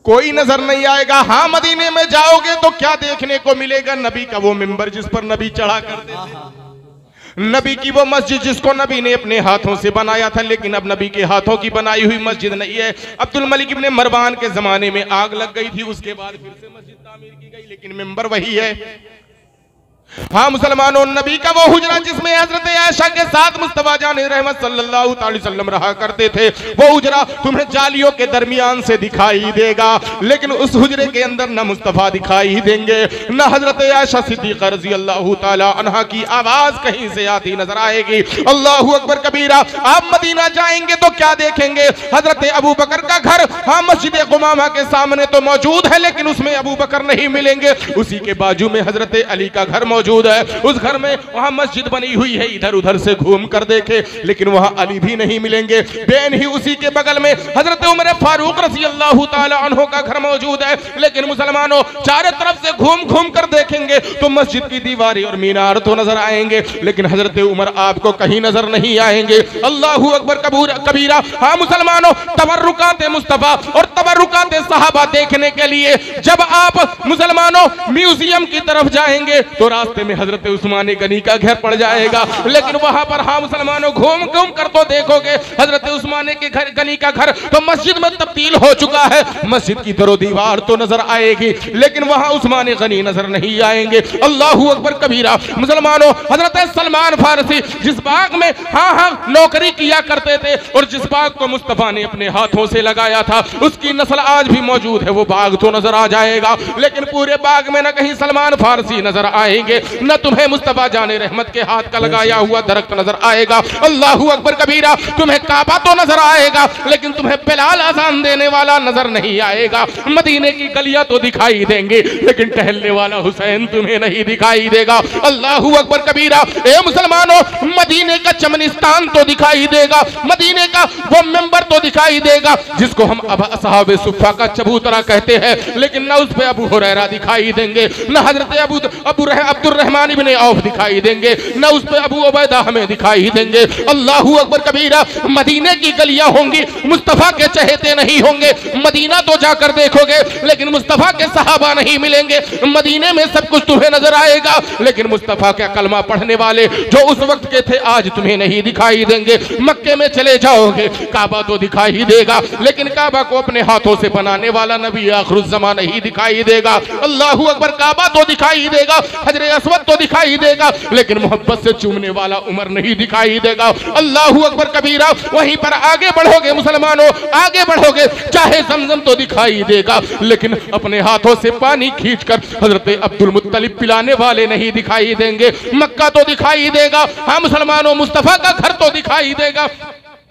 कोई नजर नहीं आएगा। हाँ मदीने में जाओगे तो क्या देखने को मिलेगा? नबी का वो मिंबर जिस पर नबी चढ़ा करते थे, नबी की वो मस्जिद जिसको नबी ने अपने हाथों से बनाया था, लेकिन अब नबी के हाथों की बनाई हुई मस्जिद नहीं है। अब्दुल मलिक इब्ने मरवान के जमाने में आग लग गई थी, उसके बाद फिर से मस्जिद तामीर की गई, लेकिन मिंबर वही है। हाँ मुसलमानों, नबी का वो हुजरा जिसमें हजरत आयशा के साथ मुस्तफा जान रहमत सल्लल्लाहु अलैहि वसल्लम रहा करते थे, वो हुजरा तुम्हें जालियों के दरमियान से दिखाई देगा, लेकिन उस हुजरे के अंदर न मुस्तफा दिखाई देंगे, न हजरत आयशा सिद्दीक़ा रज़ी अल्लाह ताला अन्हा की आवाज कहीं से आती नजर आएगी। अल्लाहु अकबर कबीरा। आप मदीना जाएंगे तो क्या देखेंगे? हजरत अबू बकर का घर, हाँ मस्जिद गुमामा के सामने तो मौजूद है, लेकिन उसमें अबू बकर नहीं मिलेंगे। उसी के बाजू में हजरत अली का घर मौजूद है, उस घर में वहां मस्जिद बनी हुई है, इधर उधर से घूम कर देखे, लेकिन वहां अली भी नहीं मिलेंगे। बेन ही उसी के बगल में हजरत उमर फारूक रज़ी अल्लाह ताला अन्हु का घर मौजूद है, लेकिन मुसलमानों चारों तरफ से घूम घूम कर देखेंगे तो मस्जिद की दीवारें और मीनार तो नजर आएंगे, लेकिन हजरत उमर आपको कहीं नजर नहीं आएंगे। अल्लाहू अकबर कबीरा। हाँ मुसलमानों, तबर्रुकात मुस्तफा और तबर्रुकात सहाबा देखने के लिए जब आप मुसलमानों म्यूजियम की तरफ जाएंगे तो रास्ते में हजरत उस्मान गनी का घर पड़ जाएगा, लेकिन वहां पर हाँ मुसलमानों घूम घूम कर तो देखोगे हजरत उस्मान के घर गनी का घर तो मस्जिद में तब्दील हो चुका है। मस्जिद की दरो दीवार तो नजर आएगी, लेकिन वहां उस्मान गनी नजर नहीं आएंगे। अल्लाहू अकबर कबीरा। मुसलमानों, हजरत सलमान फारसी जिस बाग में हाँ नौकरी किया करते थे और जिस बाग को मुस्तफा ने अपने हाथों से लगाया था, उसकी नस्ल आज भी मौजूद है। वो बाग तो नजर आ जाएगा, लेकिन पूरे बाग में न कहीं सलमान फारसी नजर आएंगे, न तुम्हें मुस्तफा जाने रहमत के हाथ का लगाया हुआ दरख्त नजर आएगा। अल्लाहू अकबर कबीरा। तुम्हें काबा तो नजर आएगा, लेकिन तुम्हें बिलाल अजान देने वाला नजर नहीं आएगा। मदीने की गलियां तो दिखाई देंगे, लेकिन टहलने वाला हुसैन तुम्हें नहीं दिखाई देगा। अल्लाहू अकबर कबीरा। ए मुसलमानों, मदीने का चमनिस्तान तो दिखाई देगा, मदीने का वो मिंबर तो दिखाई देगा जिसको हम अब असहाबे सुफ़ा का चबूतरा कहते हैं, लेकिन न उस पे अबू हुरैरा दिखाई देंगे, न हजरत अबू अब्दुर्रहमान इब्ने औफ दिखाई देंगे, न उस पे अबू उबैदा हमें दिखाई देंगे। अल्लाहू अकबर कबीरा। मदीने की गलियां होंगी, मुस्तफा के चहेते नहीं होंगे। मदीना तो जाकर देखोगे लेकिन मुस्तफा के सहाबा नहीं मिलेंगे। मदीने में सब कुछ तुम्हें नजर आएगा लेकिन मुस्तफा का कलमा पढ़ने वाले जो उस वक्त के थे आज तुम्हें नहीं दिखाई देंगे। मक्के में चले जाओगे काबा तो दिखाई देगा लेकिन काबा को अपने हाथों से बनाने वाला नबी आखिरुज़्ज़मा नहीं दिखाई देगा। अल्लाहू अकबर। काबा तो दिखाई देगा, हजरे अस्वद तो दिखाई देगा लेकिन मोहब्बत से चूमने वाला उमर नहीं दिखाई देगा। अल्लाहू अकबर कबीरा। वहीं पर आगे बढ़ोगे मुसलमानों, आगे बढ़ोगे, चाहे ज़मज़म तो दिखाई देगा लेकिन अपने हाथों से पानी खींचकर हजरत अब्दुल मुत्तलिब पिलाने वाले नहीं दिखाई देंगे। मक्का तो दिखाई देगा, हाँ मुसलमानों, मुस्तफा का घर तो दिखाई देगा।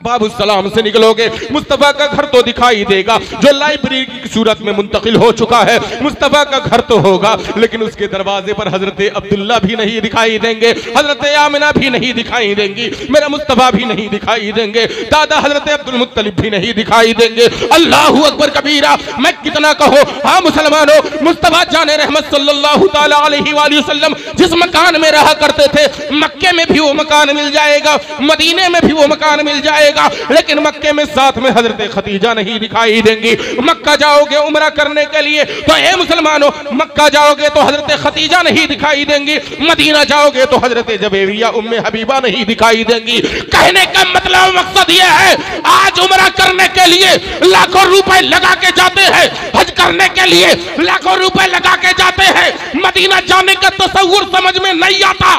बाबू सलाम से निकलोगे मुस्तफा का घर तो दिखाई देगा जो लाइब्रेरी की सूरत में मुंतकिल हो चुका है। मुस्तफा का घर तो होगा लेकिन उसके दरवाजे पर हजरत अब्दुल्ला भी नहीं दिखाई देंगे, हजरत आमिना भी नहीं दिखाई देंगी, मेरा मुस्तफा भी नहीं दिखाई देंगे, दादा हजरत अब्दुल मुत्तलिब भी नहीं दिखाई देंगे। अल्लाहू अकबर कबीरा। मैं कितना कहो, हाँ मुसलमानों, मुस्तफा जाने रहमत सल्लल्लाहु ताला अलैहि वसल्लम जिस मकान में रहा करते थे मक्के में भी वो मकान मिल जाएगा, मदीने में भी वो मकान मिल जाएगा लेकिन मक्के में साथ में हजरत खदीजा नहीं दिखाई देंगी। मक्का जाओगे उम्रा करने के लिए तो ए मुसलमानों, मक्का जाओगे तो हजरत खदीजा नहीं दिखाई देंगी, मदीना जाओगे तो हजरत जबेरिया उम्मे हबीबा नहीं दिखाई देंगी। कहने का मतलब मकसद यह है आज उम्रा करने के लिए लाखों रुपए लगा के जाते हैं, हज करने के लिए लाखों रुपए लगा के जाते हैं, मदीना जाने का तसव्वुर समझ में नहीं आता।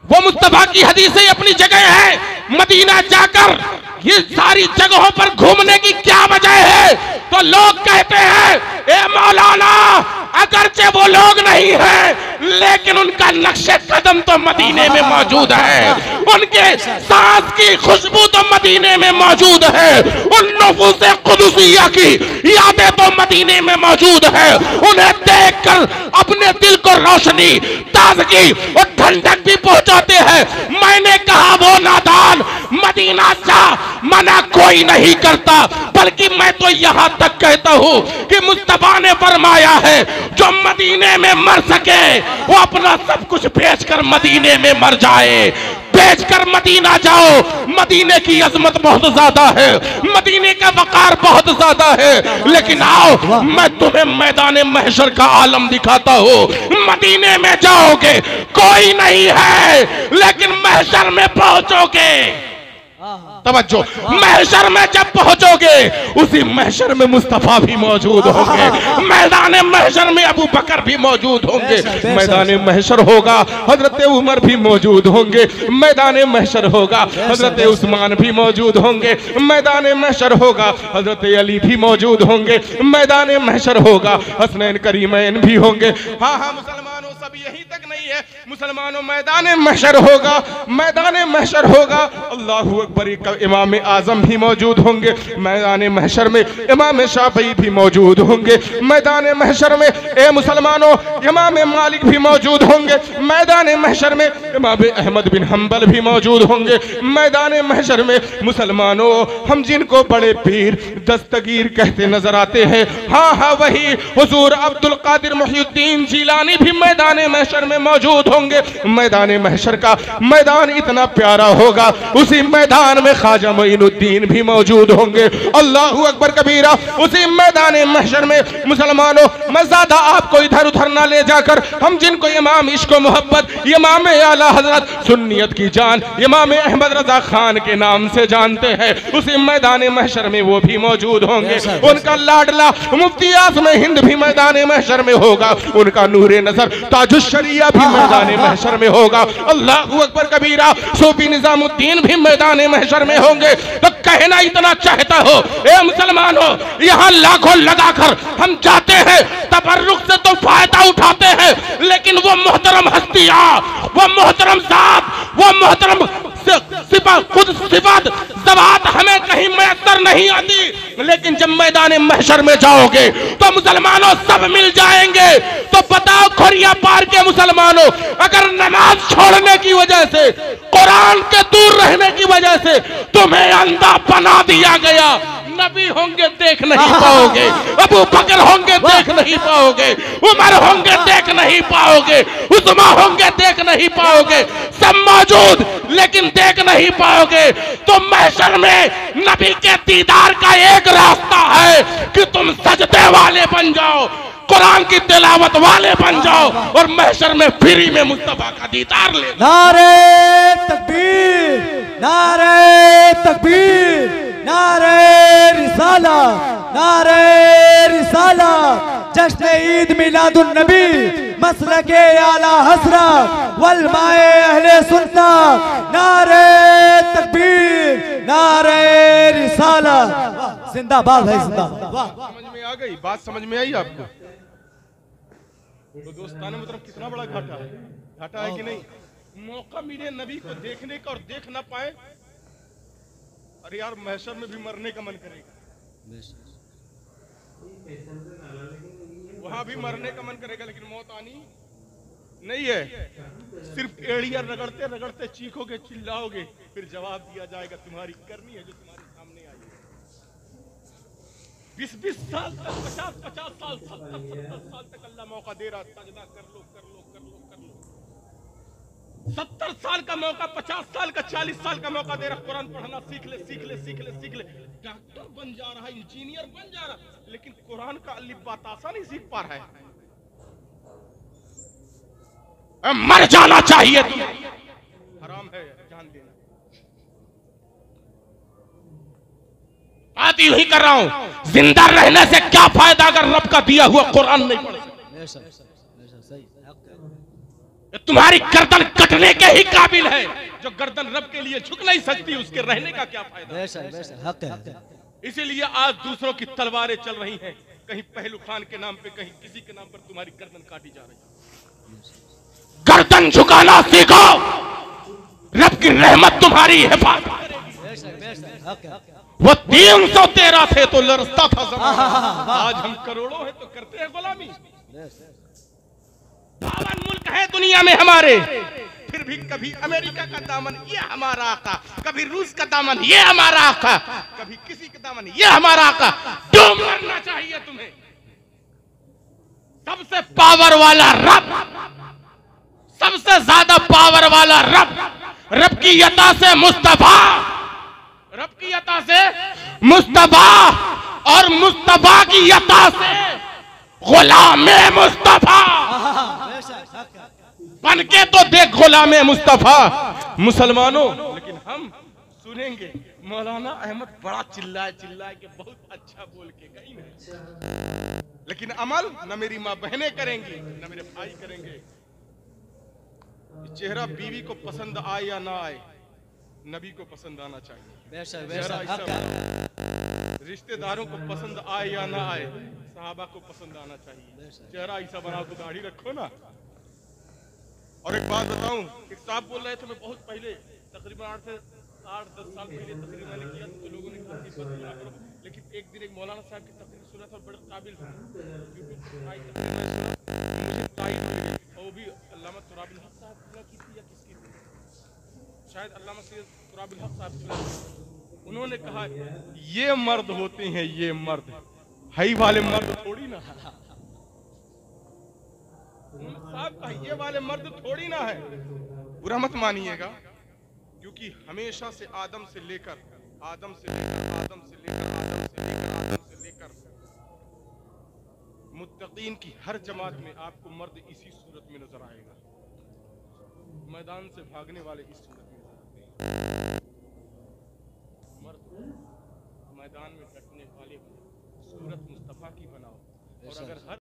वो मुस्तफा की हदीसें अपनी जगह है, मदीना जाकर ये सारी जगहों पर घूमने की क्या वजह है? तो लोग कहते हैं ए मौलाना, अगरचे वो लोग नहीं है लेकिन उनका नक्शे कदम तो मदीने में मौजूद है, उनके सांस की खुशबू तो मदीने में मौजूद है, उन नफूसे कुदुसिया की यादें तो मदीने में मौजूद है। उन्हें देखकर अपने दिल को रोशनी, ताजगी और ठंडक भी पहुंचाते हैं। मैंने कहा वो नादान, मदीना जा मना कोई नहीं करता, बल्कि मैं तो यहां तक कहता हूं कि मुस्तफा ने फरमाया है जो मदीने में मर सके वो अपना सब कुछ बेचकर मदीने में मर जाए। बेचकर मदीना जाओ, मदीने की अजमत बहुत ज्यादा है, मदीने का वकार बहुत ज्यादा है। लेकिन आओ मैं तुम्हें मैदान महशर का आलम दिखाता हूँ। मदीने में जाओगे कोई नहीं है लेकिन महशर में पहुंचोगे, तवज्जो, महशर में जब पहुंचोगे उसी महशर में मुस्तफा भी मौजूद होंगे, मैदान महशर में अबू बकर भी मौजूद होंगे, मैदान महशर होगा हजरत उमर भी मौजूद होंगे, मैदान महशर होगा हजरत उस्मान भी मौजूद होंगे, मैदान महशर होगा हजरत अली भी मौजूद होंगे, मैदान महशर होगा हसनैन करीमैन भी होंगे। हाँ हाँ मुसलमानों, सब यहीं तक नहीं है मुसलमानों, मैदान महशर होगा, मैदान महशर होगा। अल्लाहू अकबर। इमाम आजम भी मौजूद होंगे मैदान महशर में, इमाम शाफई भी मौजूद होंगे मैदान महशर में। ए मुसलमानों, इमाम मालिक भी मौजूद होंगे मैदान महशर में, इमाम अहमद बिन हंबल भी मौजूद होंगे मैदान महशर में। मुसलमानों, हम जिनको बड़े पीर दस्तगीर कहते नजर आते हैं, हाँ हाँ वही हुजूर अब्दुल कादिर मुहीउद्दीन जिलानी भी मैदान महशर में मौजूद होंगे। मैदान महशर का मैदान इतना प्यारा होगा, उसी मैदान में ख्वाजा मोइनुद्दीन भी मौजूद होंगे। अल्लाहू अकबर कबीरा। उसी मैदान महशर में मुसलमानों, मैं ज्यादा आपको इधर उधर ना ले जाकर, हम जिनको इमाम इश्क व मोहब्बत, इमाम आला हजरत सुन्नियत की जान, इमाम अहमद रजा खान के नाम से जानते हैं, उसी मैदान महशर में वो भी मौजूद होंगे। उनका लाडला मुफ्ती आज़म हिंद भी मैदान महशर में होगा, उनका नूरे नजर ताजुश शरिया भी मैदान महशर में होगा। अल्लाहू अकबर कबीरा। सूफी निजामुद्दीन भी मैदान महशर में होंगे। तो कहना इतना चाहता हो ए मुसलमानों, यहाँ लाखों लगाकर हम जाते हैं, तबर्रुक से तो फायदा उठाते हैं, लेकिन वो मोहतरम हस्तियां, वो मोहतरम जात, वो मोहतरम खुद सिफात ज़वात हमें कहीं मैसर नहीं आती। लेकिन जब मैदान महशर में जाओगे तो मुसलमानों सब मिल जाएंगे। तो बताओ खोरिया पार के मुसलमानों, अगर नमाज छोड़ने की वजह से, कुरान के दूर रहने की वजह से तुम्हें अंधा बना दिया गया, नबी होंगे देख नहीं पाओगे, अबू बकर होंगे देख नहीं पाओगे, उमर होंगे देख नहीं पाओगे, उस्मा होंगे देख नहीं पाओगे, सब मौजूद लेकिन देख नहीं पाओगे। तो महशर में नबी के दीदार का एक रास्ता है कि तुम सजदे वाले बन जाओ, कुरान की तिलावत वाले बन जाओ और महशर में फ्री में मुस्तफा का दीदार ले। नारे तकबीर, नारे तकबीर, नारे रिसाला, नारे रिसाला, जश्न ईद मिलादुन नबी, मसलके आला हसरा वलमाए अहले सुन्ना, नारे तकबीर, नारे रिसाला। जिंदाबाद है, जिंदाबाद। समझ में आ गई बात? समझ में आई आपको? तो दोस्ताने मतलब कितना बड़ा घाटा है, घाटा है कि नहीं? मौका मिले नबी को देखने का और देख ना पाए, अरे यार महशर में भी मरने का मन करेगा, वहां भी मरने का मन करेगा, लेकिन मौत आनी नहीं है। सिर्फ एड़ियां रगड़ते रगड़ते चीखोगे, चिल्लाओगे, फिर जवाब दिया जाएगा तुम्हारी करनी है जो तुम्हारे सामने आई है। 20-20 साल तक, 50-50 साल, 70-70 साल तक अल्लाह मौका दे रहा, सजदा कर लो कर लो कर लो कर लो। 70 साल का मौका, 50 साल का, 40 साल का मौका दे रहा, कुरान पढ़ना सीख ले सीख ले सीख ले सीख ले। डॉक्टर बन जा रहा है, इंजीनियर बन जा रहा, लेकिन कुरान का अलिफ बा तासा नहीं सीख पा रहा है। मर जाना चाहिए तुम्हें, हराम है जान देना। बात यूं ही कर रहा हूं, जिंदा रहने से क्या फायदा अगर रब का दिया हुआ कुरान नहीं पढ़े? तुम्हारी गर्दन कटने के ही काबिल है, जो गर्दन रब के लिए झुक नहीं सकती उसके रहने का क्या फायदा? इसीलिए आज दूसरों की तलवारें चल रही हैं, कहीं पहलू खान के नाम पे, कहीं किसी के नाम पर तुम्हारी गर्दन काटी जा रही है। गर्दन झुकाना सीखो, रब की रहमत तुम्हारी हिफाजत। वो 313 थे तो लरसता था ज़माना, आज हम करोड़ों हैं तो करते हैं गुलामी। 52 मुल्क है दुनिया में हमारे, फिर भी कभी अमेरिका का दामन ये हमारा आका, कभी रूस का दामन ये हमारा आका, कभी किसी का दामन ये हमारा आका। डूब मरना चाहिए तुम्हें। सबसे पावर वाला रब, सबसे ज्यादा पावर वाला रब, रब की अता से मुस्तफा, रब की अता से मुस्तफा और मुस्तफा की अता से गुलामे मुस्तफा। बन के तो देख गुलामे मुस्तफा मुसलमानों। लेकिन हम सुनेंगे मौलाना अहमद बड़ा चिल्लाए चिल्लाए के बहुत अच्छा बोल के गई है, लेकिन अमल न मेरी माँ बहनें करेंगी न मेरे भाई करेंगे। चेहरा बीवी को पसंद आए या ना आए, नबी को पसंद आना चाहिए। रिश्तेदारों को पसंद आए या ना आए, सहाबा को पसंद आना चाहिए। चेहरा ऐसा बनाओ तो दाढ़ी रखो ना। और एक बात बताऊं, एक साहब बोल रहे थे, मैं बहुत पहले तकरीबन 8-10 साल पहले तकरीर मैंने किया तो लोगों ने कहा, लेकिन एक दिन एक मौलाना साहब की तकरीर सुना था, बड़े काबिल थे, मुझे तारीफ मिली, और वो भी अल्लामा तुराबिल हक साहब की थी या किसकी थी, शायद अल्लामा सैयद तुराबिल हक साहब। उन्होंने कहा ये मर्द होते हैं, ये मर्द हाई वाले मर्द थोड़ी ना। साहब कहा ये वाले मर्द थोड़ी ना है। बुरा मत मानिएगा, क्योंकि हमेशा से आदम से लेकर मुत्तकीन की हर जमात में आपको मर्द इसी सूरत में नजर आएगा, मैदान से भागने वाले इस सूरत में नजर आते हैं।